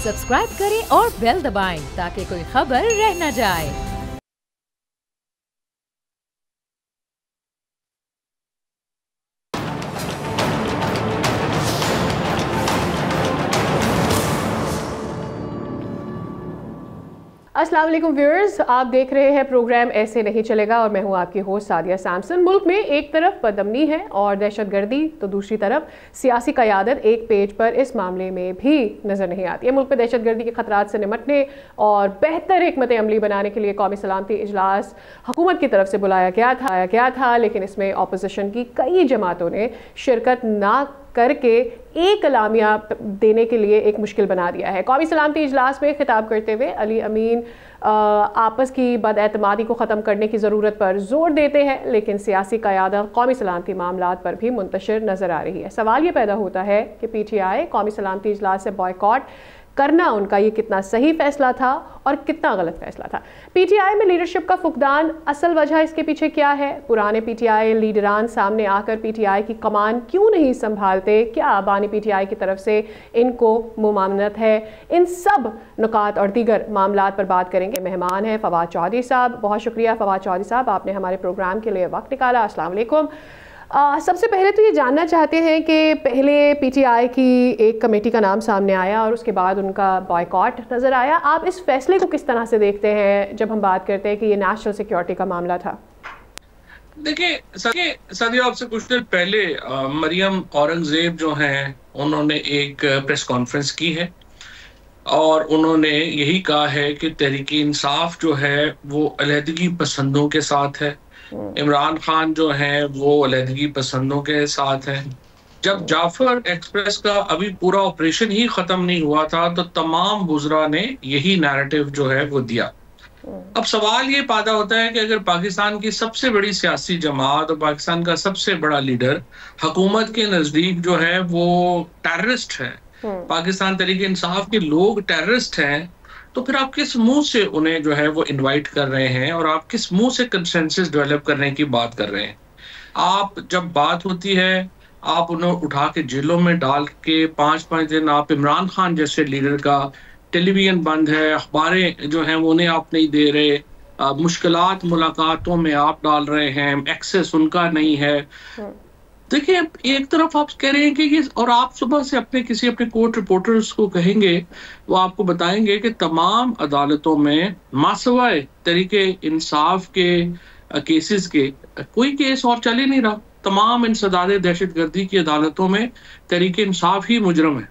Subscribe करें और bell दबाएं ताकि कोई खबर रह न जाए। अस्सलाम वालेकुम व्यूअर्स, आप देख रहे हैं प्रोग्राम ऐसे नहीं चलेगा और मैं हूं आपकी होस्ट सादिया सैमसन। मुल्क में एक तरफ बदअमनी है और दहशतगर्दी, तो दूसरी तरफ सियासी क़यादत एक पेज पर इस मामले में भी नज़र नहीं आती है। मुल्क में दहशतगर्दी के खतरात से निपटने और बेहतर हिकमत अमली बनाने के लिए कौमी सलामती इजलास हुकूमत की तरफ से बुलाया गया था, लेकिन इसमें अपोजिशन की कई जमातों ने शिरकत ना करके एक अलामिया देने के लिए एक मुश्किल बना दिया है। कौमी सलामती इजलास में खिताब करते हुए अली अमीन आपस की बदएतमादी को ख़त्म करने की ज़रूरत पर जोर देते हैं, लेकिन सियासी क़यादत कौमी सलामती मामलात पर भी मुंतशिर नज़र आ रही है। सवाल ये पैदा होता है कि PTI कौमी सलामती इजलास से बॉयकॉट करना उनका ये कितना सही फैसला था और कितना गलत फैसला था। PTI में लीडरशिप का फुकदान, असल वजह इसके पीछे क्या है? पुराने PTI लीडरान सामने आकर PTI की कमान क्यों नहीं संभालते? क्या बानी PTI की तरफ से इनको मुमानत है? इन सब नुकात और दीगर मामलात पर बात करेंगे। मेहमान हैं फवाद चौधरी साहब। बहुत शुक्रिया फवाद चौधरी साहब, आपने हमारे प्रोग्राम के लिए वक्त निकाला। अस्सलाम वालेकुम। सबसे पहले तो ये जानना चाहते हैं कि पहले PTI की एक कमेटी का नाम सामने आया और उसके बाद उनका बॉयकॉट नज़र आया। आप इस फैसले को किस तरह से देखते हैं जब हम बात करते हैं कि ये नेशनल सिक्योरिटी का मामला था? देखिए सदिया, आपसे कुछ देर पहले मरियम औरंगजेब जो हैं उन्होंने एक प्रेस कॉन्फ्रेंस की है और उन्होंने यही कहा है कि तहरीक इंसाफ जो है वो अलहदगी पसंदों के साथ है, इमरान खान जो है वो अलहदगी पसंदों के साथ है। जब जाफर एक्सप्रेस का अभी पूरा ऑपरेशन ही खत्म नहीं हुआ था तो तमाम वुज़रा ने यही नैरेटिव जो है वो दिया। अब सवाल ये पैदा होता है कि अगर पाकिस्तान की सबसे बड़ी सियासी जमात और पाकिस्तान का सबसे बड़ा लीडर हुकूमत के नजदीक जो है वो टेररिस्ट है, पाकिस्तान तहरीक इंसाफ के लोग टेररिस्ट हैं, तो फिर आप किस मुंह से उन्हें जो है वो इनवाइट कर रहे हैं और आप किस मुंह से कंसेंसस डेवलप करने की बात कर रहे हैं? आप जब बात होती है आप उन्हें उठा के जेलों में डाल के 5-5 दिन आप इमरान खान जैसे लीडर का टेलीविजन बंद है, अखबारें जो हैं वो उन्हें आप नहीं दे रहे, मुश्किलात मुलाकातों में आप डाल रहे हैं, एक्सेस उनका नहीं है। देखिए, एक तरफ आप कह रहे हैं कि और आप सुबह से अपने कोर्ट रिपोर्टर्स को कहेंगे, वो आपको बताएंगे कि तमाम अदालतों में मासवाए तरीके इंसाफ के केसेस के कोई केस और चल ही नहीं रहा। तमाम इंसदाद दहशतगर्दी की अदालतों में तरीके इंसाफ ही मुजरम है।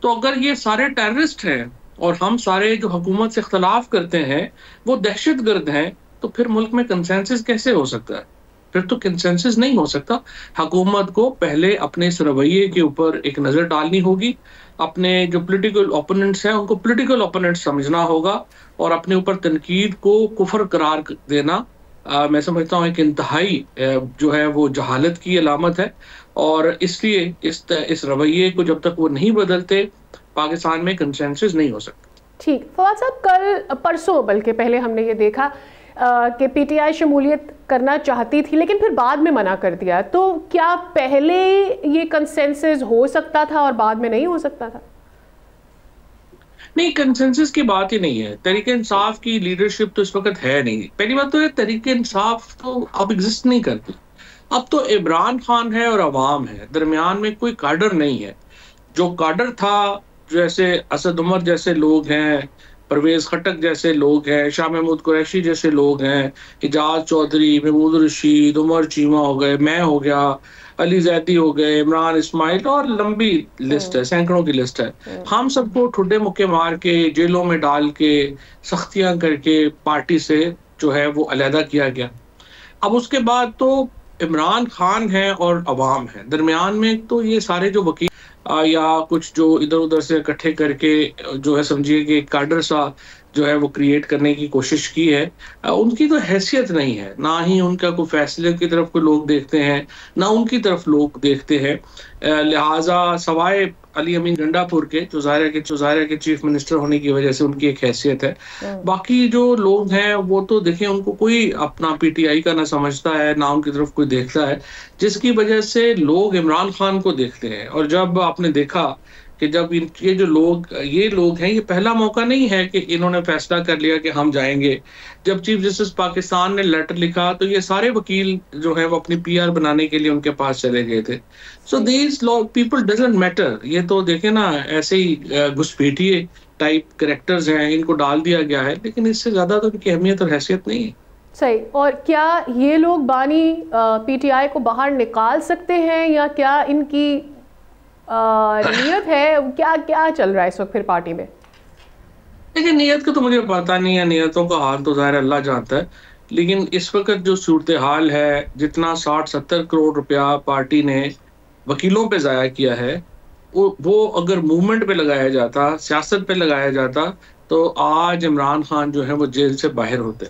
तो अगर ये सारे टेररिस्ट हैं और हम सारे जो हुकूमत से इख्तलाफ करते हैं वो दहशतगर्द हैं, तो फिर मुल्क में कंसेंसस कैसे हो सकता है? फिर तो कंसेंसस नहीं हो सकता। हुकूमत को पहले अपने इस रवैये के ऊपर एक नज़र डालनी होगी, अपने जो पॉलिटिकल ओपोनेंट्स हैं उनको पॉलिटिकल ओपोनेंट्स समझना होगा और अपने ऊपर तनकीद को कुफर करार देना मैं समझता हूँ एक इंतहाई जो है वो जहालत की अलामत है। और इसलिए इस रवैये को जब तक वो नहीं बदलते पाकिस्तान में कंसेंसस नहीं हो सकता। ठीक, फवाद साहब, कल परसों बल्कि पहले हमने ये देखा कि PTI शमूलियत करना चाहती थी लेकिन फिर बाद में मना कर दिया, तो क्या पहले ये कंसेंसस हो सकता था और बाद में नहीं हो सकता था? नहीं, कंसेंसस की बात ही नहीं है। तहरीक इंसाफ की लीडरशिप तो इस वक्त है नहीं। पहली बात तो है तहरीक इंसाफ तो अब एग्जिस्ट नहीं करती। अब तो इमरान खान है और अवाम है, दरमियान में कोई काडर नहीं है। जो काडर था, जैसे असद उमर जैसे लोग हैं, परवेज खटक जैसे लोग हैं, शाह महमूद कुरैशी जैसे लोग हैं, इजाज चौधरी, महमूद रशीद, उमर चीमा हो गए, मैं हो गया, अली जैदी हो गए, इमरान इस्माइल, और लंबी लिस्ट है, सैकड़ों की लिस्ट है। हम सबको ठुड्डे मुक्के मार के जेलों में डाल के सख्तियां करके पार्टी से जो है वो अलहदा किया गया। अब उसके बाद तो इमरान खान है और अवाम है, दरमियान में तो ये सारे जो वकील या कुछ जो इधर उधर से इकट्ठे करके जो है समझिए कि काडर सा जो है वो क्रिएट करने की कोशिश की है, उनकी तो हैसियत नहीं है, ना ही उनका कोई फैसले की तरफ कोई लोग देखते हैं, ना उनकी तरफ लोग देखते हैं। लिहाजा सवाए अली अमीन गंडापुर के जो ज़ाहिर के चीफ मिनिस्टर होने की वजह से उनकी एक हैसियत है, बाकी जो लोग हैं वो तो देखें उनको कोई अपना PTI का ना समझता है ना उनकी तरफ कोई देखता है, जिसकी वजह से लोग इमरान खान को देखते हैं। और जब आपने देखा कि जब ये लोग हैं, ये पहला मौका नहीं है कि इन्होंने फैसला कर लिया कि हम जाएंगे। जब चीफ जस्टिस पाकिस्तान ने लेटर लिखा तो ये सारे वकील जो है वो अपनी पीआर बनाने के लिए उनके पास चले गए थे। So these people doesn't matter. ये तो देखे ना, ऐसे ही घुसपैठिए टाइप कैरेक्टर्स हैं, इनको डाल दिया गया है, लेकिन इससे ज्यादा तो इनकी अहमियत और हैसियत नहीं है। सही। और क्या ये लोग बानी पीटीआई को बाहर निकाल सकते हैं, या क्या इनकी नियत है, क्या क्या चल रहा है इस वक्त फिर पार्टी में? देखिए, नियत का तो मुझे पता नहीं है, नियतों का हाल तो ज़ाहिर अल्लाह जानता है। लेकिन इस वक्त जो सूरत हाल है, जितना 60-70 करोड़ रुपया पार्टी ने वकीलों पे ज़ाया किया है, वो अगर मूवमेंट पे लगाया जाता, सियासत पे लगाया जाता, तो आज इमरान खान जो है वो जेल से बाहर होते।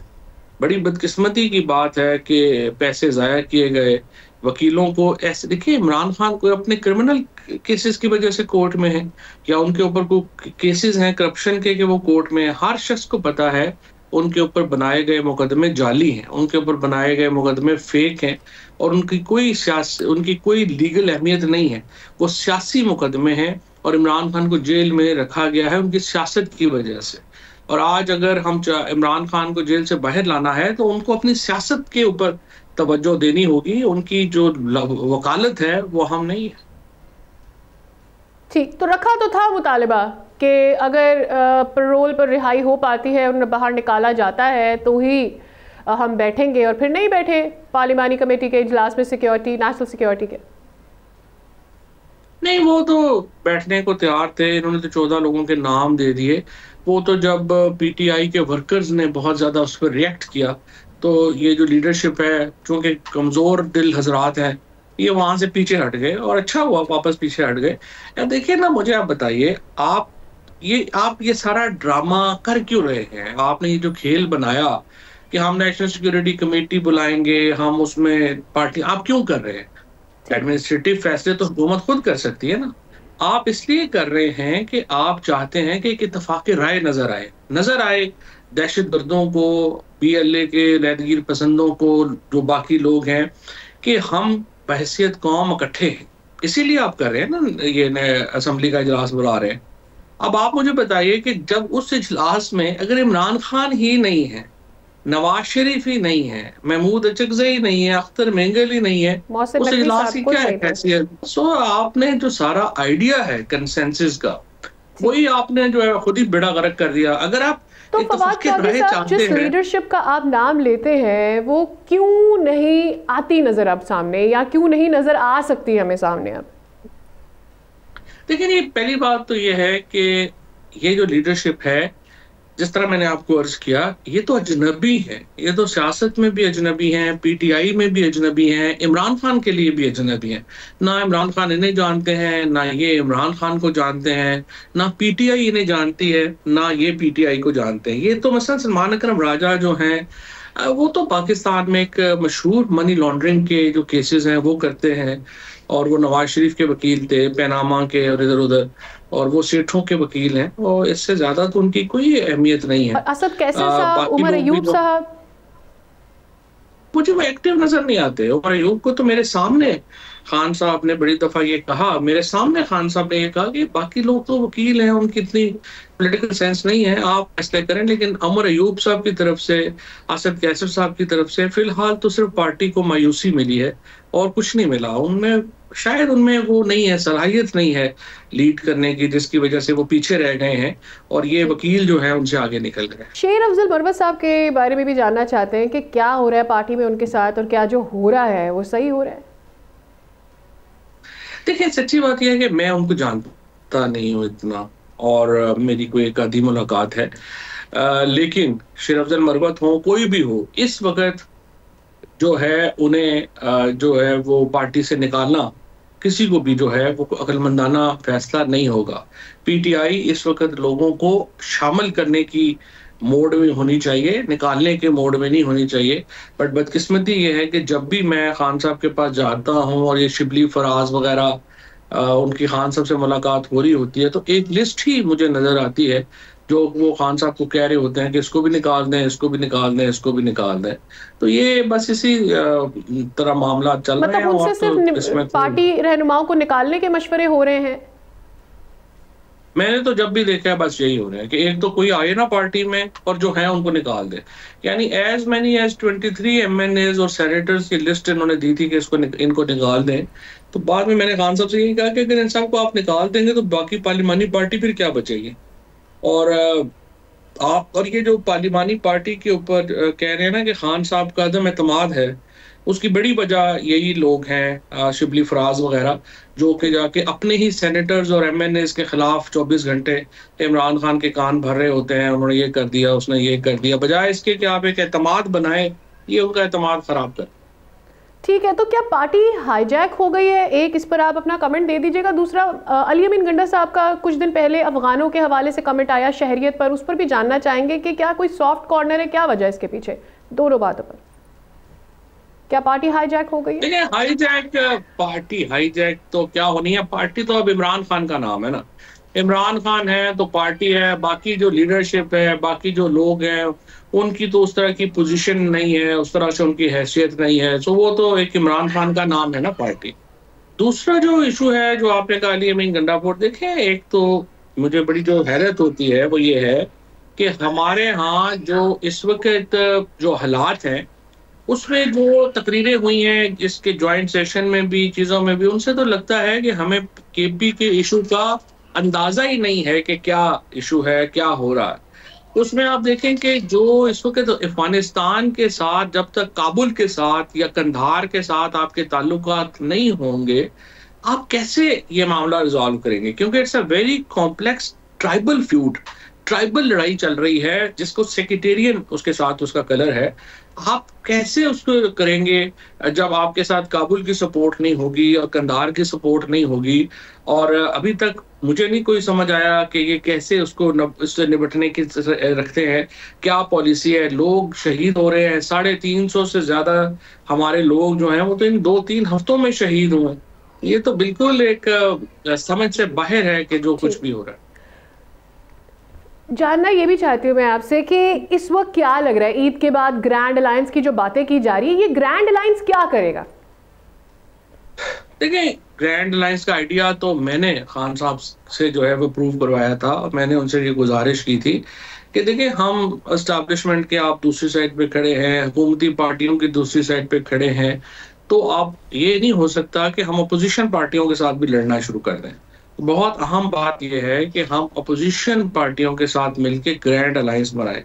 बड़ी बदकिस्मती की बात है कि पैसे ज़ाया किए गए वकीलों को। ऐसे देखिए, इमरान खान कोई अपने क्रिमिनल केसेस की वजह से कोर्ट में है, या उनके ऊपर कोई केसेस हैं करप्शन के कि वो कोर्ट में है। हर शख्स को पता है उनके ऊपर बनाए गए मुकदमे जाली हैं, उनके ऊपर बनाए गए मुकदमे फेक हैं, और उनकी कोई लीगल अहमियत नहीं है। वो सियासी मुकदमे हैं, और इमरान खान को जेल में रखा गया है उनकी सियासत की वजह से। और आज अगर हम इमरान खान को जेल से बाहर लाना है तो उनको अपनी सियासत के ऊपर तवज्जो देनी होगी। उनकी जो वकालत है वो हम नहीं है। ठीक, तो रखा तो था मुतालिबा कि अगर पैरोल पर रिहाई हो पाती है, उन्हें बाहर निकाला जाता है तो ही हम बैठेंगे, और फिर नहीं बैठे पार्लिमानी कमेटी के इजलास में सिक्योरिटी, नेशनल सिक्योरिटी के। नहीं, वो तो बैठने को तैयार थे, इन्होंने तो 14 लोगों के नाम दे दिए। वो तो जब पीटीआई के वर्कर्स ने बहुत ज्यादा उस पर रिएक्ट किया, तो ये जो लीडरशिप है, चूंकि कमजोर दिल हजरात हैं, ये वहां से पीछे हट गए, और अच्छा हुआ वापस पीछे हट गए। यार देखिए ना, मुझे आप बताइए, आप ये सारा ड्रामा कर क्यों रहे हैं? आपने ये जो खेल बनाया कि हम नेशनल सिक्योरिटी कमेटी बुलाएंगे, हम उसमें पार्टी, आप क्यों कर रहे हैं? एडमिनिस्ट्रेटिव फैसले तो हुकूमत खुद कर सकती है ना। आप इसलिए कर रहे हैं कि आप चाहते हैं कि एक इत्तेफाक राय नजर आए दहशतगर्दों को, पीएलए के लहदगीर पसंदों को, जो बाकी लोग हैं, कि हम बहैसियत कौम इकट्ठे हैं। इसीलिए आप कर रहे हैं ना, ये असेंबली का इजलास बुला रहे हैं। अब आप मुझे बताइए कि जब उस इजलास में अगर इमरान खान ही नहीं है, नवाज शरीफ ही नहीं है, महमूद अचकज़ई ही नहीं है, अख्तर मेंगल ही नहीं है, उस इजलास की क्या हैसियत? सो आपने जो सारा आइडिया है कंसेंसस का, वही आपने जो है खुद ही बेड़ा गर्क कर दिया। अगर आप तो फवाद साहब, जिस लीडरशिप का आप नाम लेते हैं, वो क्यों नहीं आती नजर अब सामने, या क्यों नहीं नजर आ सकती हमें सामने अब? देखिए, ये पहली बात तो ये है कि ये जो लीडरशिप है, जिस तरह मैंने आपको अर्ज किया, ये तो अजनबी है। ये तो सियासत में भी अजनबी हैं, पीटीआई में भी अजनबी हैं, इमरान खान के लिए भी अजनबी हैं। ना इमरान खान इन्हें जानते हैं, ना ये इमरान खान को जानते हैं, ना पीटीआई इन्हें जानती है, ना ये पीटीआई को जानते हैं। ये तो मसलन सलमान अकरम राजा जो हैं, वो तो पाकिस्तान में एक मशहूर मनी लॉन्ड्रिंग के जो केसेस हैं वो करते हैं, और वो नवाज शरीफ के वकील थे, पैनामा के और इधर उधर, और वो सेठों के वकील हैं, और इससे ज्यादा तो उनकी कोई अहमियत नहीं है। असद कैसर साहब, उमर अयूब साहब, मुझे वो एक्टिव नजर नहीं आते। उमर अयूब को तो मेरे सामने खान साहब ने बड़ी दफा ये कहा, मेरे सामने खान साहब ने ये कहा कि बाकी लोग तो वकील हैं, उनकी इतनी पॉलिटिकल सेंस नहीं है, आप फैसले करें। लेकिन उमर अयूब साहब की तरफ से, असद कैसर साहब की तरफ से फिलहाल तो सिर्फ पार्टी को मायूसी मिली है, और कुछ नहीं मिला। शायद उनमें वो नहीं है, सलाहियत नहीं है लीड करने की, जिसकी वजह से वो पीछे रह गए हैं, और ये वकील जो है उनसे आगे निकल गए। शेर अफजल मरवत साहब के बारे में भी जानना चाहते हैं कि क्या हो रहा है पार्टी में उनके साथ, और क्या जो हो रहा है वो सही हो रहा है? देखिए, सच्ची बात यह है कि मैं उनको जानता नहीं हूँ इतना, और मेरी कोई एक आधी मुलाकात है, लेकिन शेर अफजल मरवत हो, कोई भी हो, इस वक्त जो है उन्हें जो है वो पार्टी से निकालना किसी को भी जो है वो अक्लमंदाना फैसला नहीं होगा। पीटीआई इस वक्त लोगों को शामिल करने की मोड में होनी चाहिए, निकालने के मोड में नहीं होनी चाहिए। बट बदकिस्मती ये है कि जब भी मैं खान साहब के पास जाता हूँ और ये शिबली फराज वगैरह उनकी खान साहब से मुलाकात हो रही होती है, तो एक लिस्ट ही मुझे नजर आती है जो वो खान साहब को कह रहे होते हैं कि इसको भी निकाल दें, इसको भी निकाल दें, इसको भी निकाल दें। तो ये बस इसी तरह मामला चल रहे हैं। उनसे सिर्फ पार्टी रहनुमाओं को निकालने के मशवरे हो रहे हैं? मैंने तो जब भी देखा है बस यही हो रहा है कि एक तो कोई आए ना पार्टी में और जो है उनको निकाल दे। यानी एज मैनी एज 23 MNAs और सेनेटर्स की लिस्ट इन्होंने दी थी कि इनको निकाल दें। तो बाद में मैंने खान साहब से यही कहा कि अगर इन सबको आप निकाल देंगे तो बाकी पार्लिमानी पार्टी फिर क्या बचेगी। और आप और ये जो पार्लिमानी पार्टी के ऊपर कह रहे हैं ना कि खान साहब का अदम एतमाद है, उसकी बड़ी वजह यही लोग हैं, शिबली फराज वगैरह, जो कि जाके अपने ही सेनेटर्स और MNAs के खिलाफ 24 घंटे इमरान खान के कान भर रहे होते हैं। उन्होंने ये कर दिया, उसने ये कर दिया, बजाय इसके कि आप एक एतमाद बनाए, ये उनका एतमाद खराब कर। ठीक है, तो क्या पार्टी हाईजैक हो गई है? एक इस पर आप अपना कमेंट दे दीजिएगा। दूसरा, अली अमीन गंडा साहब का कुछ दिन पहले अफगानों के हवाले से कमेंट आया शहरियत पर, उस पर भी जानना चाहेंगे कि क्या कोई सॉफ्ट कॉर्नर है, क्या वजह इसके पीछे? दोनों बातों पर क्या पार्टी हाईजैक हो गई है? देखिए, पार्टी हाईजैक तो क्या होनी है, पार्टी तो अब इमरान खान का नाम है ना। इमरान खान है तो पार्टी है, बाकी जो लीडरशिप है, बाकी जो लोग हैं, उनकी तो उस तरह की पोजीशन नहीं है, उस तरह से उनकी हैसियत नहीं है। सो वो तो एक इमरान खान का नाम है ना पार्टी। दूसरा जो इशू है जो आपने कहा अली अमीन गंडापुर, देखें, एक तो मुझे बड़ी जो हैरत होती है वो ये है कि हमारे यहाँ जो इस वक्त जो हालात हैं उसमें जो तकरीरें हुई हैं इसके जॉइंट सेशन में भी, चीज़ों में भी, उनसे तो लगता है कि हमें KP के इशू का अंदाजा ही नहीं है कि क्या इशू है, क्या हो रहा है। उसमें आप देखें कि जो इस वक्त अफगानिस्तान के साथ, जब तक काबुल के साथ या कंधार के साथ आपके ताल्लुकात नहीं होंगे, आप कैसे ये मामला रिजॉल्व करेंगे? क्योंकि it's a very complex tribal feud, tribal लड़ाई चल रही है जिसको सेक्रेटेरियन उसके साथ उसका कलर है। आप कैसे उसको करेंगे जब आपके साथ काबुल की सपोर्ट नहीं होगी और कंधार की सपोर्ट नहीं होगी? और अभी तक मुझे नहीं कोई समझ आया कि ये कैसे उससे निपटने की रखते हैं, क्या पॉलिसी है। लोग शहीद हो रहे हैं, 350 से ज्यादा हमारे लोग जो हैं वो तो इन 2-3 हफ्तों में शहीद हुए। ये तो बिल्कुल एक समझ से बाहर है कि जो कुछ भी हो रहा है। जानना ये भी चाहती हूँ मैं आपसे कि इस वक्त क्या लग रहा है, ईद के बाद ग्रैंड अलायंस की जो बातें की जा रही है, ये ग्रैंड अलायंस क्या करेगा? देखिए, ग्रैंड अलायंस का आइडिया तो मैंने खान साहब से जो है वो प्रूव करवाया था, और मैंने उनसे ये गुजारिश की थी कि देखिए, हम एस्टैब्लिशमेंट के आप दूसरी साइड पे खड़े हैं, हुकूमती पार्टियों की दूसरी साइड पे खड़े हैं, तो आप ये नहीं हो सकता कि हम अपोजिशन पार्टियों के साथ भी लड़ना शुरू कर दें। बहुत अहम बात यह है कि हम अपोजिशन पार्टियों के साथ मिलकर ग्रैंड अलायंस बनाएं।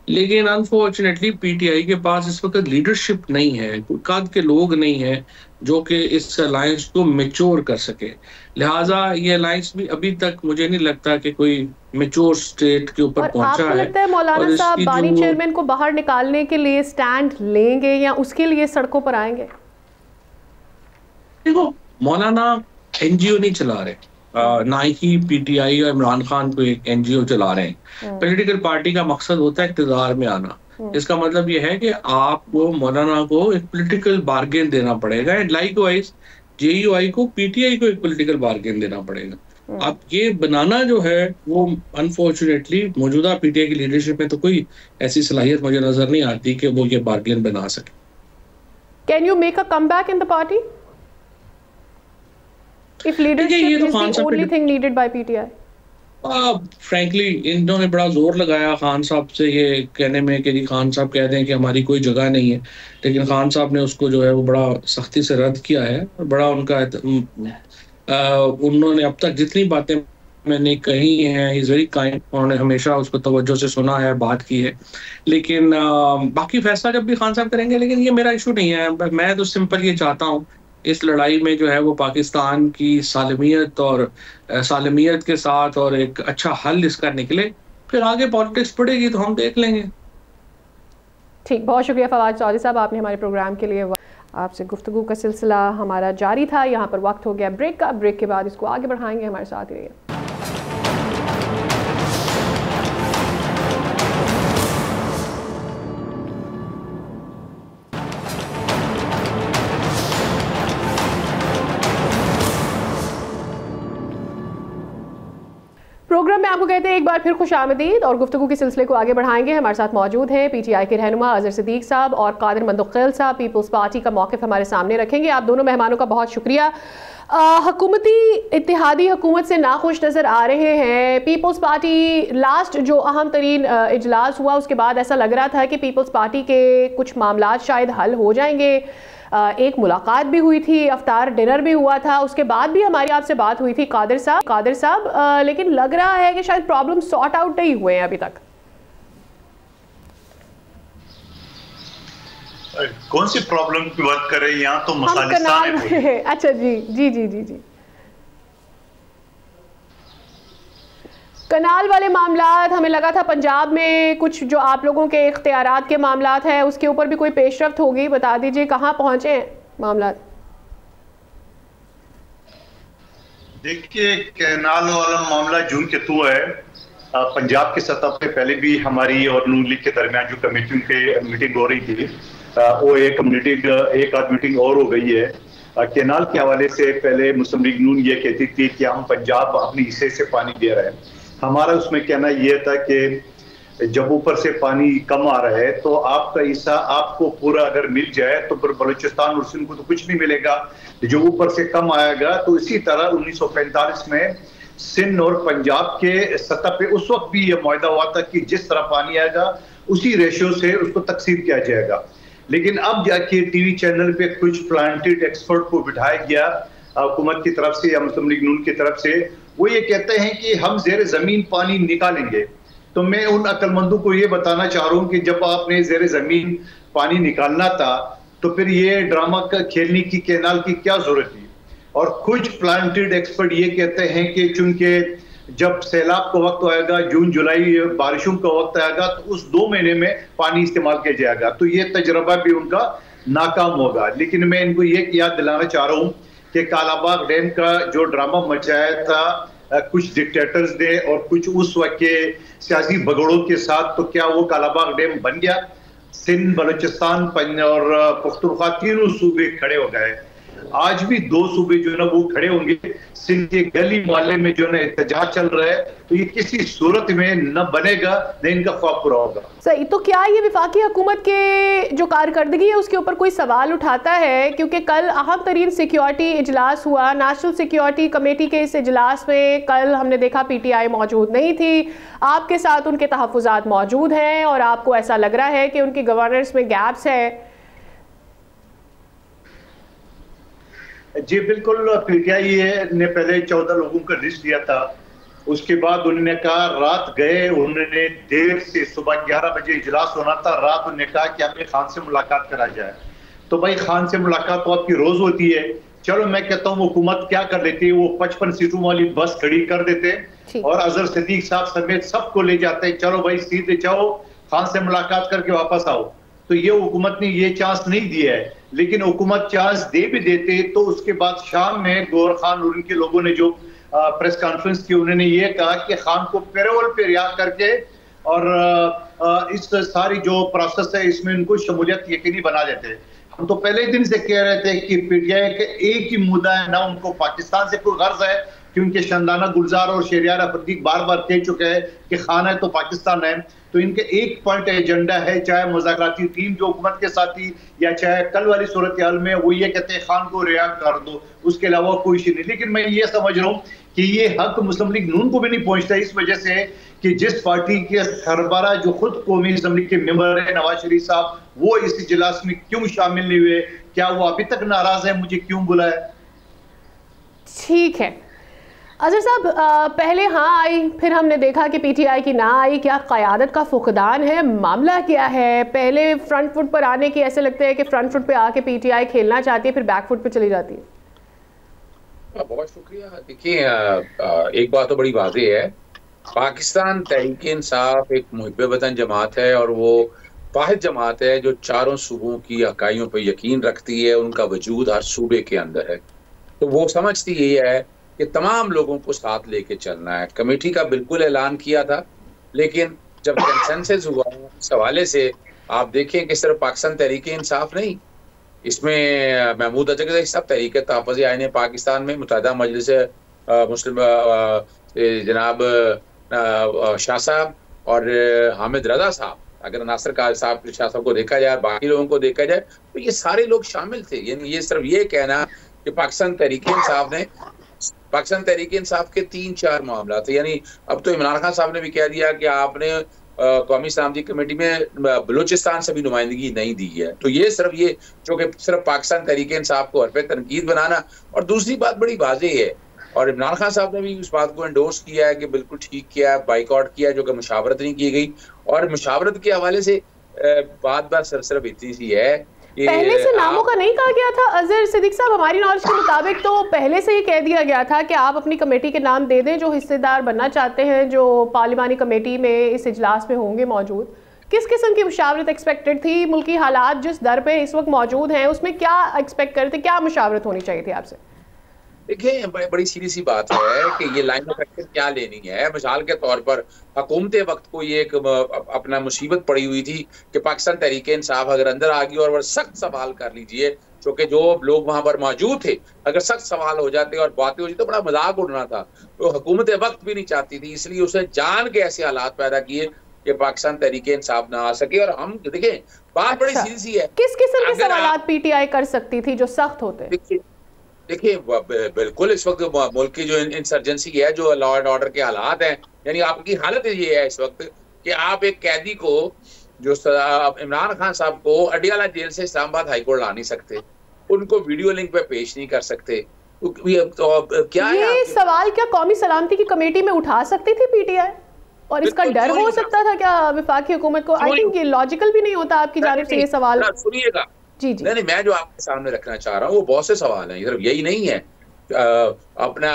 लेकिन अनफॉर्चुनेटली PTI के पास इस वक्त लीडरशिप नहीं है, कद के लोग नहीं है जो कि इस अलायंस को मैच्योर कर सके। लिहाजा ये अलायंस भी अभी तक मुझे नहीं लगता कि कोई मैच्योर स्टेट के ऊपर पहुंचा है। आपको लगता है मौलाना साहब बानी चेयरमैन को बाहर निकालने के लिए स्टैंड लेंगे या उसके लिए सड़कों पर आएंगे? देखो, मौलाना NGO नहीं चला रहे, ना ही PTI और इमरान खान को एक NGO चला रहे हैं। पॉलिटिकल पार्टी का मकसद होता है इक़्तिदार में आना। इसका मतलब यह है कि आपको मौलाना को एक पॉलिटिकल बार्गेन देना पड़ेगा, एंड लाइकवाइज JUI को PTI को एक पॉलिटिकल बार्गेन देना पड़ेगा। अब ये बनाना जो है वो अनफॉर्चुनेटली मौजूदा PTI की लीडरशिप में तो कोई ऐसी सलाहियत मुझे नजर नहीं आती कि वो ये बार्गेन बना सके। Can you make a comeback in the party if leadership is the only thing needed by PTI? Frankly इन्होंने बड़ा जोर लगाया खान साहब से ये कहने में कि खान साहब कह दें कि हमारी कोई जगह नहीं है, लेकिन खान साहब ने उसको जो है वो बड़ा सख्ती से रद्द किया है। बड़ा उनका उन्होंने अब तक जितनी बातें मैंने कही हैं, ही इज़ वेरी काइंड, उन्होंने हमेशा उसको तवज्जो से सुना है, बात की है। लेकिन बाकी फैसला जब भी खान साहब करेंगे, लेकिन ये मेरा इशू नहीं है। मैं तो सिंपल ये चाहता हूँ इस लड़ाई में जो है वो पाकिस्तान की सालमियत और सालमियत के साथ और एक अच्छा हल इसका निकले, फिर आगे पॉलिटिक्स पड़ेगी तो हम देख लेंगे। ठीक, बहुत शुक्रिया फवाद चौधरी साहब, आपने हमारे प्रोग्राम के लिए आपसे गुफ्तगू का सिलसिला हमारा जारी था। यहाँ पर वक्त हो गया ब्रेक का, ब्रेक के बाद इसको आगे बढ़ाएंगे, हमारे साथ रहिए। प्रोग्राम में आपको कहते हैं एक बार फिर खुशामदीद और गुफ्तगू के सिलसिले को आगे बढ़ाएंगे। हमारे साथ मौजूद हैं PTI के रहनुमा अजहर सिद्दीक साहब और कादिर मंदुक़ैल साहब। पीपल्स पार्टी का मौक़िफ़ हमारे सामने रखेंगे। आप दोनों मेहमानों का बहुत शुक्रिया। हुकूमती इत्तेहादी हुकूमत से नाखुश नज़र आ रहे हैं। पीपल्स पार्टी लास्ट जो अहम तरीन इजलास हुआ उसके बाद ऐसा लग रहा था कि पीपल्स पार्टी के कुछ मामलात शायद हल हो जाएंगे। एक मुलाकात भी हुई थी, अफ्तार डिनर भी हुआ था, उसके बाद भी हमारी आपसे बात हुई थी कादिर साहब, लेकिन लग रहा है कि शायद प्रॉब्लम सॉर्ट आउट नहीं हुए हैं अभी तक। कौन सी प्रॉब्लम की बात कर रहे हैं? यहाँ तो मसालिस्तान है। अच्छा जी जी जी जी जी कनाल वाले मामलात, हमें लगा था पंजाब में कुछ जो आप लोगों के इख्तियारात के मामलात हैं उसके ऊपर भी कोई पेशरफ्त होगी, बता दीजिए कहाँ पहुंचे हैं मामलात? देखिए, कैनाल वाला मामला जून के तो है। पंजाब की सतह पे पहले भी हमारी और नून लीग के दरमियान जो कमेटियों के मीटिंग हो रही थी, वो एक आध मीटिंग और हो गई है। कैनाल के हवाले से पहले मुस्लिम लीग नून ये कहती थी कि हम पंजाब अपने हिस्से से पानी दे रहे हैं। हमारा उसमें कहना यह था कि जब ऊपर से पानी कम आ रहा है तो आपका हिस्सा आपको पूरा अगर मिल जाए तो फिर बलूचिस्तान और सिंध को तो कुछ नहीं मिलेगा, जो ऊपर से कम आएगा। तो इसी तरह 1945 में सिंध और पंजाब के सतह पे उस वक्त भी यह मुआहदा हुआ था कि जिस तरह पानी आएगा उसी रेशियो से उसको तकसीम किया जाएगा। लेकिन अब जाके टीवी चैनल पे कुछ प्लांटेड एक्सपर्ट को बिठाया गया हुकूमत की तरफ से या मुस्लिम लीग नून की तरफ से, वो ये कहते हैं कि हम जेर जमीन पानी निकालेंगे। तो मैं उन अक्लमंदों को ये बताना चाह रहा हूँ कि जब आपने जेर जमीन पानी निकालना था तो फिर ये ड्रामा खेलने की कैनाल की क्या जरूरत थी? और कुछ प्लांटेड एक्सपर्ट ये कहते हैं कि चूंकि जब सैलाब का वक्त आएगा, जून जुलाई बारिशों का वक्त आएगा, तो उस 2 महीने में पानी इस्तेमाल किया जाएगा। तो ये तजर्बा भी उनका नाकाम होगा। लेकिन मैं इनको ये याद दिलाना चाह रहा हूँ कि कालाबाग डैम का जो ड्रामा मचाया था कुछ डिक्टेटर्स ने और कुछ उस वक्त के सियासी भगड़ों के साथ, तो क्या वो कालाबाग डैम बन गया? सिंध, बलूचिस्तान और पख्तूनख्वा तीनों सूबे खड़े हो गए। आज भी 2 सूबे जो है ना वो खड़े होंगे। सिंध के गली मोहल्ले में जो है ना एहतजाज चल रहा है, तो ये किसी सूरत में न बनेगा न इनका ख्वाब पूरा होगा। सही। तो क्या ये वफाकी हुकूमत के जो कारकर्दगी है उसके ऊपर कोई सवाल उठाता है? क्योंकि कल अहम तरीन सिक्योरिटी इजलास हुआ, नेशनल सिक्योरिटी कमेटी के इस इजलास में कल हमने देखा PTI मौजूद नहीं थी, आपके साथ उनके तहफ़्फ़ुज़ात मौजूद हैं और आपको ऐसा लग रहा है कि उनकी गवर्नेंस में गैप्स है। जी बिल्कुल। PTI ने पहले 14 लोगों का लिस्ट दिया था, उसके बाद उन्होंने कहा, रात गए, उन्होंने देर से सुबह 11 बजे इजलास होना था, रात उन्होंने कहा कि हमें खान से मुलाकात करा जाए। तो भाई खान से मुलाकात तो आपकी रोज होती है। चलो मैं कहता हूँ हुकूमत क्या कर लेती है, वो 55 सीटों वाली बस खड़ी कर देते और अजहर सिद्दीक साहब समेत सबको ले जाते, चलो भाई सीधे जाओ, खान से मुलाकात करके वापस आओ। तो ये हुकूमत ने ये चांस नहीं दिया है। लेकिन हुकूमत चांस दे भी देते तो उसके बाद शाम में गौहर खान और उनके लोगों ने जो प्रेस कॉन्फ्रेंस की, उन्होंने ये कहा कि खान को पेरोल पे रिहा करके और इस सारी जो प्रोसेस है इसमें उनको शमूलियत यकीनी बना देते। हम तो पहले दिन से कह रहे थे कि PTI के एक ही मुद्दा है ना, उनको पाकिस्तान से कोई गर्ज है, क्योंकि शंदाना गुलजार और शहरियार अफरीदी बार बार कह चुके हैं कि खान है तो पाकिस्तान है। तो इनके एक पॉइंट एजेंडा है, चाहे मुज़ाकराती टीम जो हुकूमत के साथ थी या चाहे कल वाली सूरत हाल में, वो ये कहते हैं खान को रिहा कर दो, उसके अलावा कोई चीज नहीं। लेकिन मैं ये समझ रहा हूँ कि ये हक मुस्लिम लीग नून को भी नहीं पहुंचता, इस वजह से कि जिस पार्टी के सरबराह जो खुद कौमी असम्बली के मेंबर है नवाज शरीफ साहब, वो इस इजलास में क्यों शामिल नहीं हुए? क्या वो अभी तक नाराज है, मुझे क्यों बुलाया? ठीक है अजहर साहब, पहले हाँ आई, फिर हमने देखा कि PTI की ना आई। क्या क़यादत का फुकदान है? मामला क्या है? पहले फ्रंट फुट पर आने की ऐसे लगता है कि फ्रंट फुट पे आके PTI खेलना चाहती है, फिर बैक फुट पे चली जाती है। बहुत शुक्रिया। देखिए, एक बात तो बड़ी वाज़ेह है, पाकिस्तान तहरीक-ए-इंसाफ एक मुहिब वतन जमात है और वो वाहिद जमात है जो चारों सूबों की इकाइयों पर यकीन रखती है, उनका वजूद हर सूबे के अंदर है। तो वो समझती ये है कि तमाम लोगों को साथ लेके चलना है। कमेटी का बिल्कुल ऐलान किया था, लेकिन जब कंसेंसस हुआ इस हवाले से आप देखें कि सिर्फ पाकिस्तान तहरीक-ए-इंसाफ नहीं, इसमें महमूद अजहर साहब तहरीक तहफ़्फ़ुज़ आईन पाकिस्तान में मुत्तहिदा मजलिस मुस्लिम जनाब शाह साहब और हामिद रजा साहब, अगर नासिर का साहब शाह साहब को देखा जाए, बाकी लोगों को देखा जाए, तो ये सारे लोग शामिल थे। यानी ये सिर्फ ये कहना कि पाकिस्तान तहरीक इंसाफ के 3-4 मामला थे। यानी अब तो इमरान खान साहब ने भी कह दिया कि आपने कौमी सलामती कमेटी में बलूचिस्तान से भी नुमाइंदगी नहीं दी है। तो ये जो कि सिर्फ पाकिस्तान तहरीक इंसाफ को हरफ तनकीद बनाना। और दूसरी बात बड़ी वाज़ेह है, और इमरान खान साहब ने भी उस बात को एंडोर्स किया है कि बिल्कुल ठीक किया है, बाइकआउट किया, जो कि मुशावरत नहीं की गई। और मुशावरत के हवाले से बात सिर्फ इतनी सी है, पहले से नामों का नहीं कहा गया था अजहर सिद्दीकी साहब? हमारी नॉलेज के मुताबिक तो पहले से ही कह दिया गया था कि आप अपनी कमेटी के नाम दे दें जो हिस्सेदार बनना चाहते हैं, जो पार्लिमानी कमेटी में इस इजलास में होंगे मौजूद। किस किस्म की मुशावरत एक्सपेक्टेड थी? मुल्की हालात जिस दर पे इस वक्त मौजूद हैं उसमें क्या एक्सपेक्ट करते, क्या मुशावरत होनी चाहिए थी आपसे? देखिए, बड़ी सीधी सी बात है कि ये लाइन ऑफ एक्शन क्या लेनी है। मिसाल के तौर पर हुकूमत वक्त को ये एक अपना मुसीबत पड़ी हुई थी कि पाकिस्तान तहरीक इंसाफ अगर अंदर आ गई और वो सख्त सवाल कर लीजिए, क्योंकि जो लोग वहां पर मौजूद थे अगर सख्त सवाल हो जाते और बातें हो जाती तो बड़ा मजाक उड़ना था। तो हुकूमत वक्त भी नहीं चाहती थी, इसलिए उसने जान के ऐसे हालात पैदा किए कि पाकिस्तान तहरीक इंसाफ ना आ सके। और हम देखें, बात बड़ी सीधी सी है। किस किस्म के सवाल पीटीआई कर सकती थी जो सख्त होते? देखिए बिल्कुल इस वक्त मुल्क की जो इंसर्जेंसी है, जो लॉ एंड ऑर्डर के हालात हैं, यानी आपकी हालत ये है इस वक्त कि आप एक कैदी को, जो इमरान खान साहब को अडियाला जेल से इस्लामाबाद हाईकोर्ट ला नहीं सकते, उनको वीडियो लिंक पे पेश नहीं कर सकते। तो क्या ये सवाल क्या कौमी सलामती की कमेटी में उठा सकती थी पीटीआई? और इसका डर हो सकता था क्या वफाकी हुकूमत को? आई थिंक ये लॉजिकल भी नहीं होता आपकी जानिब से ये सवाल। सुनिएगा, जी नहीं, मैं जो आपके सामने रखना चाह रहा हूँ वो बहुत से सवाल हैं, सिर्फ यही नहीं है। अपना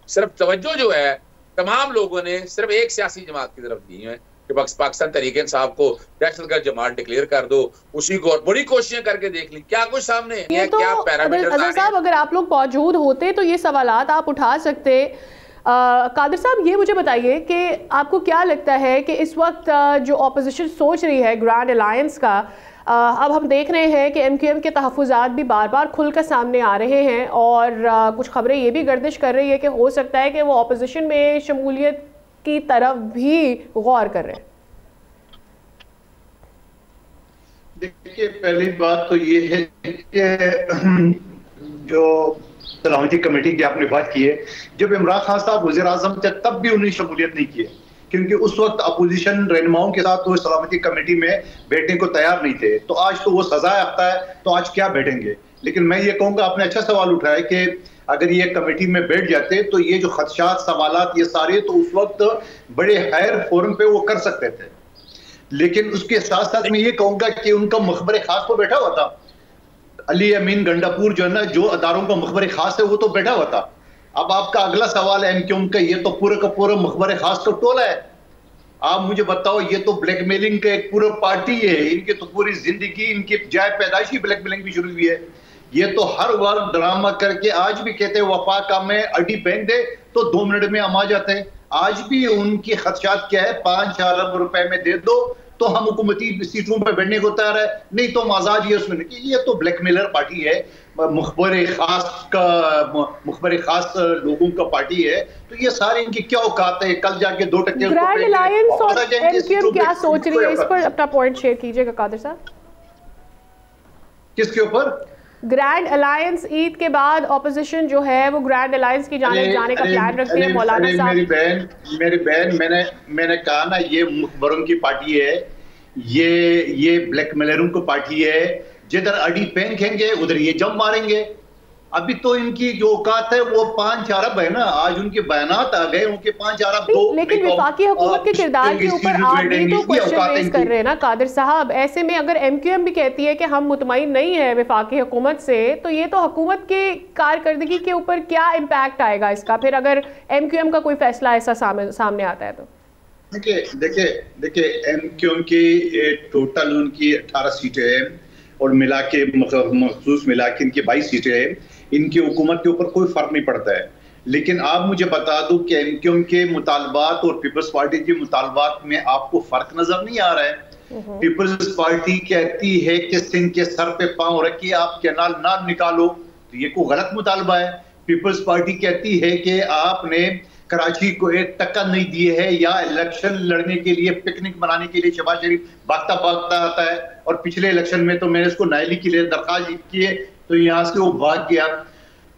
सिर्फ तवज्जो जो है तमाम लोगों ने सिर्फ एक सियासी जमात की तरफ दी है कि पाकिस्तान तहरीक इंसाफ को दहशतगर्द जमात डिक्लेयर कर दो, उसी को बड़ी कोशिशें करके देख ली, क्या कुछ सामने है, तो क्या पैरामीटर साहब अगर आप लोग मौजूद होते तो ये सवालात आप उठा सकते। कादिर साहब, ये मुझे बताइए कि आपको क्या लगता है कि इस वक्त जो ऑपोजिशन सोच रही है ग्रैंड अलायंस का, अब हम देख रहे हैं कि एमक्यूएम के तहफ़्फ़ुज़ात भी बार बार खुलकर सामने आ रहे हैं और कुछ खबरें ये भी गर्दिश कर रही है कि हो सकता है कि वो ऑपोजिशन में शमूलियत की तरफ भी गौर कर रहे हैं। देखिए, पहली बात तो ये है कि जो सलामती कमेटी की आपने बात की है, जब इमरान खान साहब वज़ीर आज़म थे तब भी उन्हें शमूलियत नहीं की, क्योंकि उस वक्त अपोजिशन रहनुमाओं के साथ वो सलामती कमेटी में बैठने को तैयार नहीं थे। तो आज तो वो सजा याफ्ता है, तो आज क्या बैठेंगे? लेकिन मैं ये कहूँगा, आपने अच्छा सवाल उठाया कि अगर ये कमेटी में बैठ जाते तो ये जो खदशात, सवालात, ये सारे तो उस वक्त बड़े हायर फोरम पे वो कर सकते थे। लेकिन उसके साथ साथ मैं ये कहूँगा कि उनका मुखबर खास तो बैठा हुआ था, अली अमीन गंडापुर जो है ना, जो अदारों का मुखबर खास है, वो तो बैठा हुआ था। अब आपका अगला सवाल है एमक्यूएम का, ये तो पूरा का पूरा मुखबर खास का टोला है। आप मुझे बताओ, ये तो ब्लैकमेलिंग का एक पूरा पार्टी है, इनकी तो पूरी जिंदगी, इनकी जाए पैदाइशी ब्लैकमेलिंग भी शुरू हुई है। ये तो हर वक्त ड्रामा करके आज भी कहते हैं वफाका में अड्डी पहन दे तो 2 मिनट में हम आ जाते हैं। आज भी उनकी खदशात क्या है, 5 अरब रुपए में दे दो तो हम हुकूमती सीटों पर बैठने को तैयार है, नहीं तो हम आजाद ही उसमें। ये तो ब्लैकमेलर पार्टी है, मुखबर खास लोगों का पार्टी है। तो ये सारे इनकी क्या औकात है? कल जाके 2% ग्रैंड अलायंस और एमक्यूएम क्या सोच रही है, इस पर अपना पॉइंट शेयर कीजिएगा कादिर साहब। किसके ऊपर? ग्रैंड अलायंस ईद के बाद ऑपोजिशन जो है वो ग्रैंड अलायंस की जाने जाने का प्लान रखती है। मौलाना साहब, मेरी बहन, मैंने कहा ना, ये मुखबरों की पार्टी है, ये ब्लैकमेलरों की पार्टी है। जिधर अड़ी फेंकेंगे उधर ये जम मारेंगे। अभी तो इनकी जो औकात है वो 5 अरब है ना, आज उनके बयानात आ गए, उनके 5 अरब दो। लेकिन वफाकी हुकूमत के किरदार के ऊपर आप भी तो क्वेश्चन रेज कर रहे हैं ना कादिर साहब। ऐसे में अगर एमक्यूएम भी कहती है कि हम मुतमईन नहीं है वफाकी हुकूमत से, तो ये तो हुकूमत के कारकर्दगी के ऊपर क्या इम्पैक्ट आएगा इसका, फिर अगर एमक्यूएम का कोई फैसला ऐसा सामने आता है तो? देखिए एमक्यूएम की टोटल उनकी 18 सीटें हैं और मिला के मखसूस मिला के इनकी 22 सीटें हैं। इनकी हुकूमत के ऊपर कोई फर्क नहीं पड़ता है। लेकिन आप मुझे बता दो कि एमक्यूएम के मुतालबात और पीपल्स पार्टी के मुतालबात में आपको फर्क नजर नहीं आ रहा है। पीपल्स पार्टी कहती है कि सिंध के सर पे पांव रखिए, आप कैनाल ना निकालो, तो ये कोई गलत मुतालबा है। पीपल्स पार्टी कहती है कि आपने कराची को 1 टका नहीं दिए है, या इलेक्शन लड़ने के लिए, पिकनिक मनाने के लिए शहबाज शरीफ भागता भागता आता है, और पिछले इलेक्शन में तो मैंने इसको नायली के लिए दरखास्त की है तो यहाँ से वो भाग गया।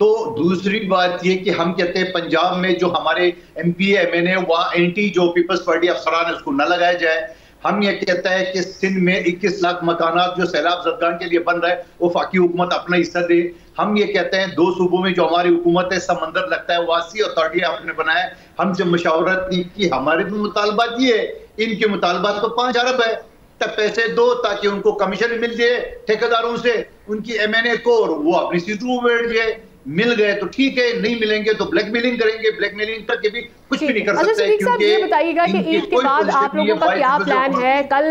तो दूसरी बात ये कि हम कहते हैं पंजाब में जो हमारे MP MNA वहाँ एंटी जो पीपल्स पार्टी अफसरान है उसको न लगाया जाए। हम ये कहता है कि सिंध में 21 लाख मकानात जो सैलाब ज़दगान के लिए बन रहा है वो फाकी हुकूमत अपना हिस्सा दे। हम ये कहते हैं 2 सूबों में जो हमारी हुकूमत है समंदर लगता है वासी अथॉरिटी आपने बनाया, हमसे मशावरत नहीं की। हमारे तो मुतालबात ये है, इनके मुतालबात तो 5 अरब है, तब पैसे दो ताकि उनको कमीशन मिल जाए ठेकेदारों से, उनकी MNA को, और वो अपनी सीटों में बैठ जाए। मिल गए तो ठीक है, नहीं मिलेंगे तो ब्लैकमेलिंग करेंगे। ब्लैकमेलिंग करके भी कुछ भी नहीं कर सकते। सिद्दीक साहब ये बताइएगा कि ईद के बाद आप लोगों का क्या प्लान है? कल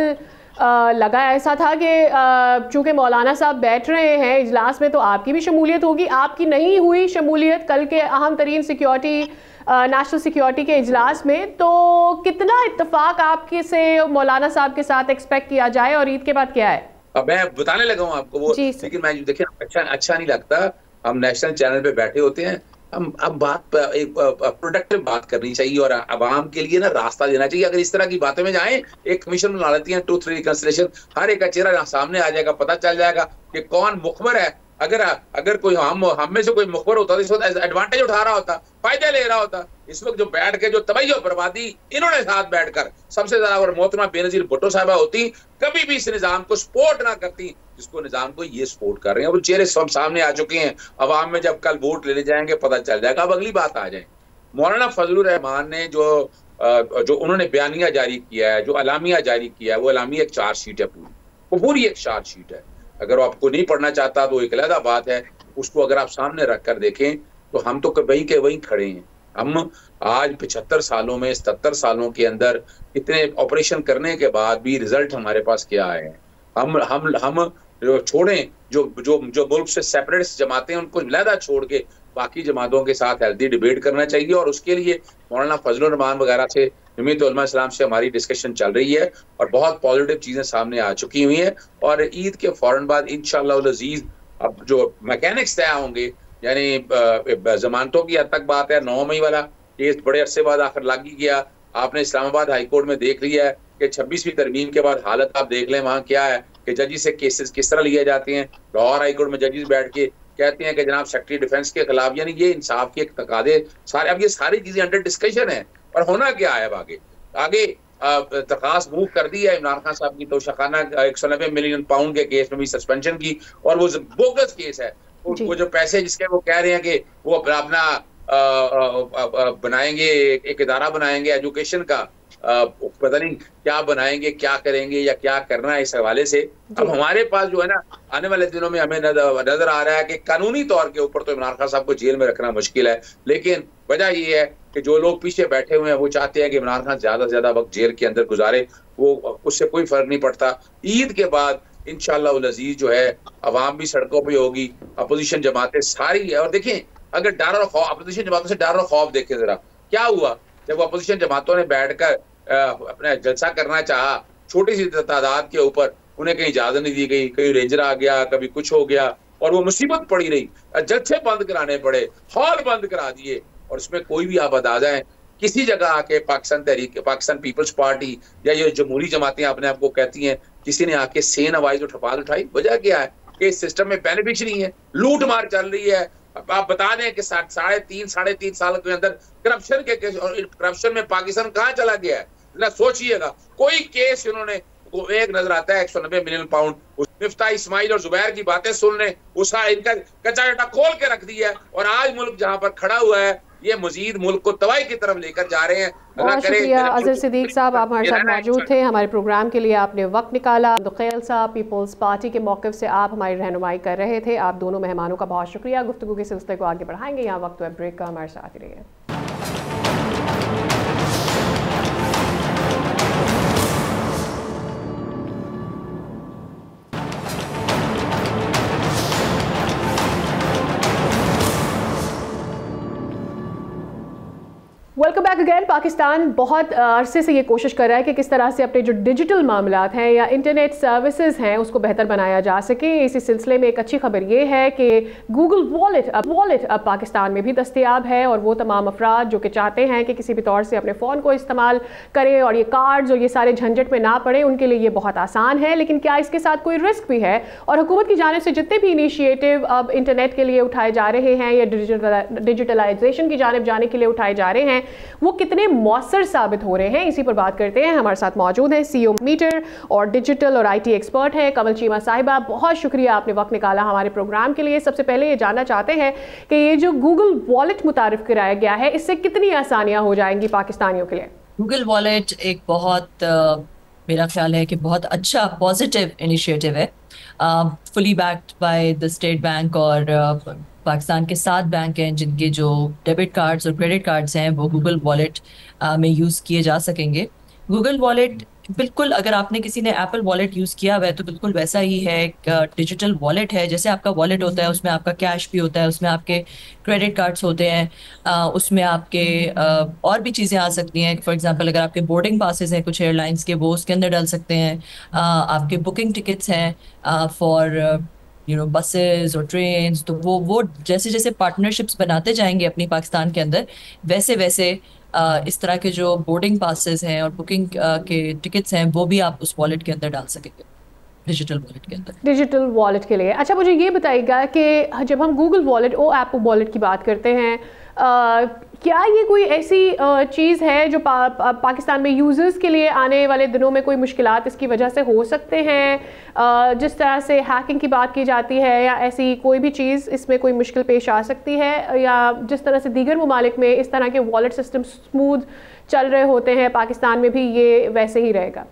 लगा ऐसा था कि चूंकि मौलाना साहब बैठ रहे हैं इजलास में तो आपकी भी शमूलियत होगी, आपकी नहीं हुई शमूलियत कल के अहम तरीन सिक्योरिटी नेशनल सिक्योरिटी के इजलास में, तो कितना इत्तेफाक आपके से मौलाना साहब के साथ एक्सपेक्ट किया जाए और ईद के बाद क्या है? अब मैं बताने लगा हूँ आपको वो, लेकिन मैं देखिए अच्छा नहीं लगता। हम नेशनल चैनल पे बैठे होते हैं, हम अब बात एक प्रोडक्टिव बात करनी चाहिए और आवाम के लिए ना रास्ता देना चाहिए। अगर इस तरह की बातों में जाएं, एक कमीशन बना लेती है 2-3 रिकंसिलेशन, हर एक का चेहरा सामने आ जाएगा, पता चल जाएगा कि कौन मुखबर है। अगर कोई हम में से कोई मुखबर होता तो इस वक्त एडवांटेज उठा रहा होता, फायदा ले रहा होता। इस वक्त जो बैठ के जो तबाही और बर्बादी इन्होंने साथ बैठकर, सबसे ज्यादा अगर मोहतरमा बेनजीर भुट्टो साहबा होती, कभी भी इस निजाम को सपोर्ट ना करती जिसको निजाम को ये सपोर्ट कर रहे हैं। वो चेहरे सब सामने आ चुके हैं। अवाम में जब कल वोट लेने जाएंगे पता चल जाएगा। अब अगली बात आ जाए, मौलाना फजलुर रहमान ने जो उन्होंने बयानिया जारी किया है, जो अलामिया जारी किया है, वो अलामिया एक चार्जशीट है, वो पूरी एक चार्जशीट है। अगर आपको नहीं पढ़ना चाहता तो एक अलग बात है, उसको अगर आप सामने रख कर देखें तो हम तो वहीं के वहीं खड़े हैं। हम आज 75 सालों में, 77 सालों के अंदर इतने ऑपरेशन करने के बाद भी रिजल्ट हमारे पास क्या आए हैं? हम छोड़ें जो मुल्क से सेपरेट जमातें, उनको लहदा छोड़ के बाकी जमातों के साथ हेल्दी डिबेट करना चाहिए। और उसके लिए मौलाना फजलुर रहमान वगैरह से, जमीयत उलमा इस्लाम से हमारी डिस्कशन चल रही है और बहुत पॉजिटिव चीजें सामने आ चुकी हुई हैं। और ईद के फौरन बाद इंशाअल्लाह अज़ीज अब जो मैकेनिक्स तय होंगे, यानी जमानतों की हद तक बात है, 9 मई वाला केस बड़े अरसे बाद आखिर लग ही गया। आपने इस्लामाबाद हाई कोर्ट में देख लिया है कि 26वीं तरमीम के बाद हालत आप देख लें वहाँ क्या है कि जजी से केसेस किस तरह लिए जाते हैं। लाहौर हाई कोर्ट में जजेस बैठ के कहते हैं कि जनाब सेक्रेटरी डिफेंस के खिलाफ, यानी ये इंसाफ के तकादे सारे, अब ये सारी चीजें अंडर डिस्कशन है। और होना क्या है, अब आगे दरखास्त मूव कर दी है इमरान खान साहब की तोशाखाना 190 मिलियन पाउंड के केस में भी सस्पेंशन की, और वो बोगस केस है। वो जो पैसे जिसके वो कह रहे हैं कि वो अपना बनाएंगे, एक इदारा बनाएंगे एजुकेशन का, पता नहीं क्या बनाएंगे, क्या करेंगे या क्या करना है इस हवाले से। अब हमारे पास जो है ना, आने वाले दिनों में हमें नजर आ रहा है कि कानूनी तौर के ऊपर तो इमरान खान साहब को जेल में रखना मुश्किल है, लेकिन वजह ये है कि जो लोग पीछे बैठे हुए हैं वो चाहते हैं कि इमरान खान ज्यादा से ज्यादा वक्त जेल के अंदर गुजारे। वो उससे कोई फर्क नहीं पड़ता। ईद के बाद इंशाअल्लाह अज़ीज जो है अवाम भी सड़कों पर होगी, अपोजिशन जमातें सारी है। और देखें, अगर डर और खौफ, अपोजिशन जमातों से डर और खौफ देखें जरा, क्या हुआ जब अपोजिशन जमातों ने बैठकर अपना जलसा करना चाहा, छोटी सी तादाद के ऊपर, उन्हें कहीं इजाजत नहीं दी गई, कहीं रेंजर आ गया, कभी कुछ हो गया, और वो मुसीबत पड़ी रही, जलसे बंद कराने पड़े, हॉल बंद करा दिए। और उसमें कोई भी आप बता जाए किसी जगह आके पाकिस्तान पीपल्स पार्टी या ये जमहूरी जमातें अपने आप को कहती हैं, किसी ने आके सेन आवाज ठपाल उठाई? वजह क्या है कि इस सिस्टम में बेनिफिशियरी है, लूट मार चल रही है। आप बता दें कि 3.5 साल के अंदर करप्शन के केस, और करप्शन में पाकिस्तान कहाँ चला गया है ना, सोचिएगा। कोई केस इन्होंने एक नजर आता है 190 मिलियन पाउंड, उस मिफ्ता इस्माइल और जुबैर की बातें सुन रहे, उसका इनका कच्चा कटा खोल के रख दिया है। और आज मुल्क जहां पर खड़ा हुआ है, ये मजीद मुल्क को तबाही की तरफ लेकर जा रहे हैं। बहुत शुक्रिया अज़र सिद्दीक साहब, आप हमारे साथ मौजूद थे। हमारे प्रोग्राम के लिए आपने वक्त निकाला। दुखैल साहब, पीपल्स पार्टी के मौक़िफ़ से आप हमारी रहनुमाई कर रहे थे। आप दोनों मेहमानों का बहुत शुक्रिया। गुफ्तगू के सिलसिले को आगे बढ़ाएंगे। यहाँ वक्त है ब्रेक का, हमारे साथ ही रहिए। Welcome back back again. Pakistan बहुत अरसे से ये कोशिश कर रहा है कि किस तरह से अपने जो डिजिटल मामलात हैं या इंटरनेट सर्विसेज हैं उसको बेहतर बनाया जा सके। इसी सिलसिले में एक अच्छी खबर ये है कि गूगल वॉलेट अब पाकिस्तान में भी दस्तयाब है, और वो तमाम अफराद जो कि चाहते हैं कि किसी भी तौर से अपने फ़ोन को इस्तेमाल करें और ये कार्ड्स और ये सारे झंझट में ना पड़े, उनके लिए ये बहुत आसान है। लेकिन क्या इसके साथ कोई रिस्क भी है? और हुकूमत की जानिब से जितने भी इनिशिएटिव अब इंटरनेट के लिए उठाए जा रहे हैं या डिजिटलाइजेशन की जानिब जाने के लिए उठाए जा रहे हैं, वो कितने मौसर साबित हो रहे हैं, इसी पर बात करते हैं। हमारे साथ मौजूद हैं सीईओ मीटर और डिजिटल और आईटी एक्सपर्ट हैं कमल चीमा साहिबा। बहुत शुक्रिया आपने वक्त निकाला हमारे प्रोग्राम के लिए। सबसे पहले ये जानना चाहते हैं कि ये जो गूगल वॉलेट मुतारिफ कराया गया है, इससे कितनी आसानियां हो जाएंगी पाकिस्तानियों के लिए? गूगल वॉलेट एक बहुत मेरा ख्याल है कि बहुत अच्छा पॉजिटिव इनिशिएटिव है, fully backed by the state bank, और पाकिस्तान के 7 बैंक हैं जिनके जो डेबिट कार्ड्स और क्रेडिट कार्ड्स हैं वो गूगल वॉलेट में यूज़ किए जा सकेंगे। गूगल वॉलेट बिल्कुल, अगर आपने किसी ने एप्पल वॉलेट यूज़ किया हुआ है तो बिल्कुल वैसा ही है, एक डिजिटल वॉलेट है। जैसे आपका वॉलेट होता है उसमें आपका कैश भी होता है, उसमें आपके क्रेडिट कार्ड्स होते हैं, उसमें आपके और भी चीज़ें आ सकती हैं। फॉर एग्जांपल अगर आपके बोर्डिंग पासेस हैं कुछ एयरलाइंस के, वो उसके अंदर डाल सकते हैं। आपके बुकिंग टिकट्स हैं फॉर बसेस और ट्रेन्स, तो वो जैसे जैसे पार्टनरशिप्स बनाते जाएंगे अपनी पाकिस्तान के अंदर, वैसे वैसे इस तरह के जो बोर्डिंग पासेस हैं और बुकिंग के टिकट्स हैं वो भी आप उस वॉलेट के अंदर डाल सकेंगे, डिजिटल वॉलेट के अंदर। डिजिटल वॉलेट के लिए अच्छा मुझे ये बताइएगा कि जब हम गूगल वॉलेट ओ ऐप वॉलेट की बात करते हैं, क्या ये कोई ऐसी चीज़ है जो पाकिस्तान में यूज़र्स के लिए आने वाले दिनों में कोई मुश्किलात इसकी वजह से हो सकते हैं? जिस तरह से हैकिंग की बात की जाती है, या ऐसी कोई भी चीज़ इसमें कोई मुश्किल पेश आ सकती है, या जिस तरह से दीगर ममालिक में इस तरह के वॉलेट सिस्टम स्मूथ चल रहे होते हैं, पाकिस्तान में भी ये वैसे ही रहेगा?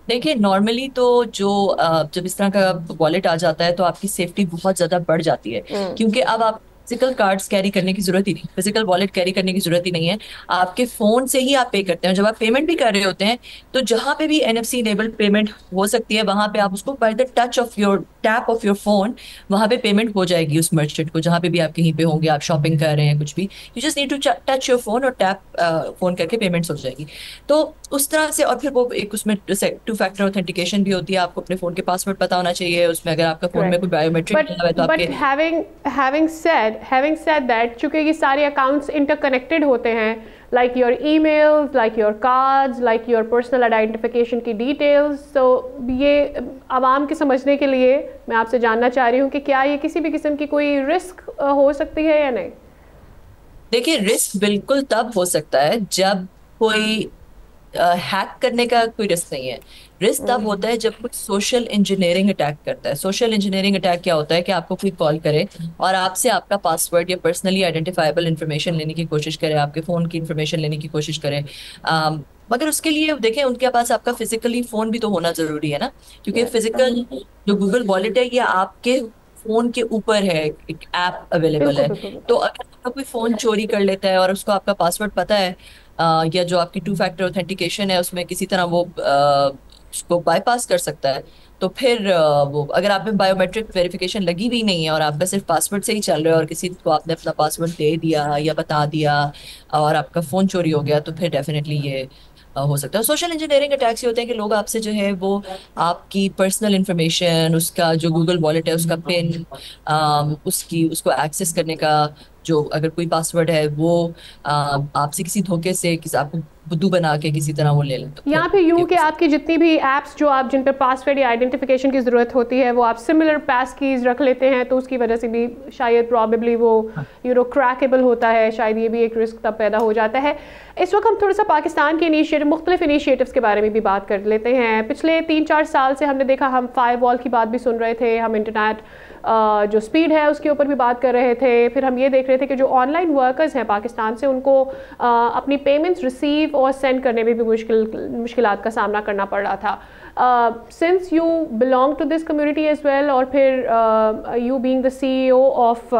देखिए, नॉर्मली तो जो जब इस तरह का वॉलेट आ जाता है तो आपकी सेफ्टी बहुत ज़्यादा बढ़ जाती है, क्योंकि अब आप फिजिकल कार्ड्स कैरी करने की जरूरत ही नहीं, फिजिकल वॉलेट कैरी करने की जरूरत ही नहीं है। आपके फोन से ही आप पे करते हैं। जब आप पेमेंट भी कर रहे होते हैं तो जहां पे भी एनएफसी इनेबल्ड पेमेंट हो सकती है वहां पे आप उसको by the touch of your tap of your phone वहां पे पेमेंट हो जाएगी उस मर्चेंट को, जहां पे भी आप कहीं पे होंगे, आप शॉपिंग कर रहे हैं कुछ भी, you just need to touch your phone और टैप फोन करके पेमेंट्स हो जाएगी। तो उस तरह से, और फिर वो एक उसमें 2 फैक्टर ऑथेंटिकेशन भी होती है। आपको अपने फोन के पासवर्ड पता होना चाहिए उसमें, अगर आपका फोन में कोई बायोमेट्रिक है तो आपके having said that, चूंकि ये सारे अकाउंट्स इंटरकनेक्टेड होते हैं, like your emails, like your cards, like your personal identification की details, तो ये आवाम के समझने के लिए मैं आपसे जानना चाह रही हूँ कि क्या ये किसी भी किस्म की कोई रिस्क हो सकती है या नहीं? देखिए, रिस्क बिल्कुल तब हो सकता है जब कोई हैक करने का कोई रिस्क नहीं है। रिस्क तब होता है जब कुछ सोशल इंजीनियरिंग अटैक करता है। सोशल इंजीनियरिंग अटैक क्या होता है कि आपको कोई कॉल करे और आपसे आपका पासवर्ड या पर्सनली आइडेंटिफाइबल इन्फॉर्मेशन लेने की कोशिश करे, आपके फ़ोन की इन्फॉर्मेशन लेने की कोशिश करे। मगर उसके लिए देखें, उनके पास आपका फिजिकली फ़ोन भी तो होना ज़रूरी है ना, क्योंकि फिजिकल जो गूगल वॉलेट है ये आपके फ़ोन के ऊपर है, एक ऐप अवेलेबल है। तो अगर आपका कोई फ़ोन चोरी कर लेता है और उसको आपका पासवर्ड पता है, या जो आपकी 2 फैक्टर ऑथेंटिकेशन है उसमें किसी तरह वो उसको बाईपास कर सकता है, तो फिर वो, अगर आप में बायोमेट्रिक वेरिफिकेशन लगी हुई नहीं है और आप सिर्फ पासवर्ड से ही चल रहे हो और किसी को आपने अपना पासवर्ड दे दिया या बता दिया और आपका फ़ोन चोरी हो गया, तो फिर डेफिनेटली ये हो सकता है। सोशल इंजीनियरिंग अटैक्स ये होते हैं कि लोग आपसे जो है वो आपकी पर्सनल इंफॉर्मेशन, उसका जो गूगल वॉलेट है उसका पिन, उसको एक्सेस करने का जो अगर कोई पासवर्ड है वो आपसे किसी धोखे से आपको बुद्धू बना के किसी तरह वो ले लें। तो यहाँ पे यूँ कि आपकी जितनी भी ऐप्स जो आप जिन पर पासवर्ड या आइडेंटिफिकेशन की ज़रूरत होती है वो आप सिमिलर पास कीज़ रख लेते हैं, तो उसकी वजह से भी शायद प्रॉबेबली वो क्रैकेबल होता है, शायद ये भी एक रिस्क तब पैदा हो जाता है। इस वक्त हम थोड़ा सा पाकिस्तान के इनिशिएटिव, मुख्तलिफ इनिशिएटिव्स के बारे में भी बात कर लेते हैं। पिछले 3-4 साल से हमने देखा, हम फायरवॉल की बात भी सुन रहे थे, हम इंटरनेट जो स्पीड है उसके ऊपर भी बात कर रहे थे, फिर हम ये देख रहे थे कि जो ऑनलाइन वर्कर्स हैं पाकिस्तान से, उनको अपनी पेमेंट्स रिसीव और सेंड करने में भी मुश्किलात का सामना करना पड़ रहा था। Since you belong to this community as well, और फिर you being the CEO of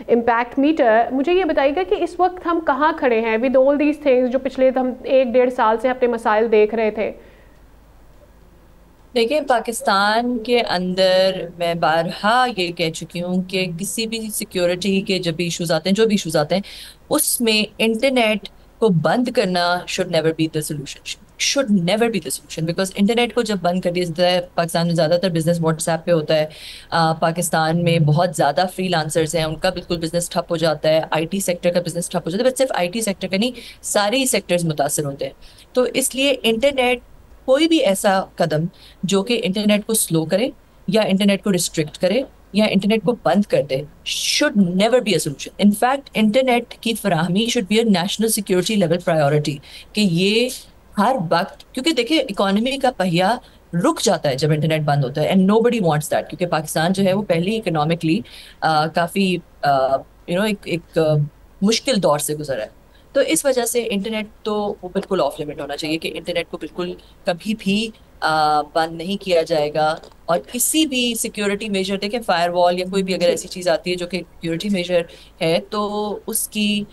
Impact Meter, मुझे ये बताइएगा कि इस वक्त हम कहाँ खड़े हैं विद ऑल दीज थिंग्स जो पिछले हम 1-1.5 साल से अपने मसाइल देख रहे थे? देखिए, पाकिस्तान के अंदर मैं बारहा ये कह चुकी हूँ कि किसी भी सिक्योरिटी के जब भी इश्यूज आते हैं, जो भी इश्यूज आते हैं, उसमें इंटरनेट को बंद करना should never be the solution, should never be the solution, because internet को जब बंद कर दिया जाता है, पाकिस्तान में ज़्यादातर बिजनेस व्हाट्सएप पे होता है, पाकिस्तान में बहुत ज़्यादा फ्रीलांसर्स हैं, उनका बिल्कुल बिजनेस ठप हो जाता है, आईटी सेक्टर का बिजनेस ठप हो जाता है, बट सिर्फ आईटी सेक्टर का नहीं, सारे ही सेक्टर्स मुतासर होते हैं। तो इसलिए इंटरनेट, कोई भी ऐसा कदम जो कि इंटरनेट को स्लो करे या इंटरनेट को रिस्ट्रिक्ट करे या इंटरनेट को बंद कर दे, should never be a solution. In fact internet की फराहमी should be a national security level priority, कि ये हर वक्त, क्योंकि देखिए इकोनॉमी का पहिया रुक जाता है जब इंटरनेट बंद होता है, एंड नोबडी वांट्स दैट, क्योंकि पाकिस्तान जो है वो पहले ही इकोनॉमिकली काफ़ी एक मुश्किल दौर से गुजरा है। तो इस वजह से इंटरनेट तो वो बिल्कुल ऑफ लिमिट होना चाहिए, कि इंटरनेट को बिल्कुल कभी भी बंद नहीं किया जाएगा। और किसी भी सिक्योरिटी मेजर, देखें फायरवॉल या कोई भी अगर ऐसी चीज़ आती है जो कि सिक्योरिटी मेजर है, तो उसकी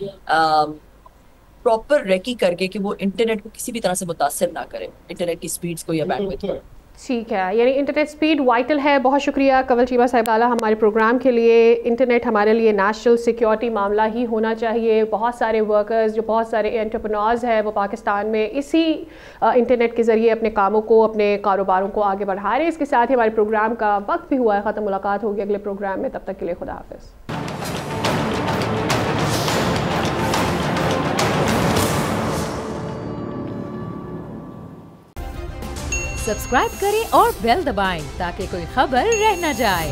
प्रॉपर रेकी करके कि वो इंटरनेट को किसी भी तरह से मुतासर ना करे, इंटरनेट की स्पीड्स को या बैंडविड्थ को। ठीक है, यानी इंटरनेट स्पीड वाइटल है। बहुत शुक्रिया कंवल चीमा साहिबाला हमारे प्रोग्राम के लिए। इंटरनेट हमारे लिए नेशनल सिक्योरिटी मामला ही होना चाहिए। बहुत सारे वर्कर्स, जो बहुत सारे एंटरप्रेन्योर्स हैं, वो पाकिस्तान में इसी इंटरनेट के ज़रिए अपने कामों को, अपने कारोबारों को आगे बढ़ा रहे हैं। इसके साथ ही हमारे प्रोग्राम का वक्त भी हुआ है ख़त्म। मुलाकात होगी अगले प्रोग्राम में, तब तक के लिए खुदा हाफिज़। सब्सक्राइब करें और बेल दबाएं ताकि कोई खबर रह न जाए।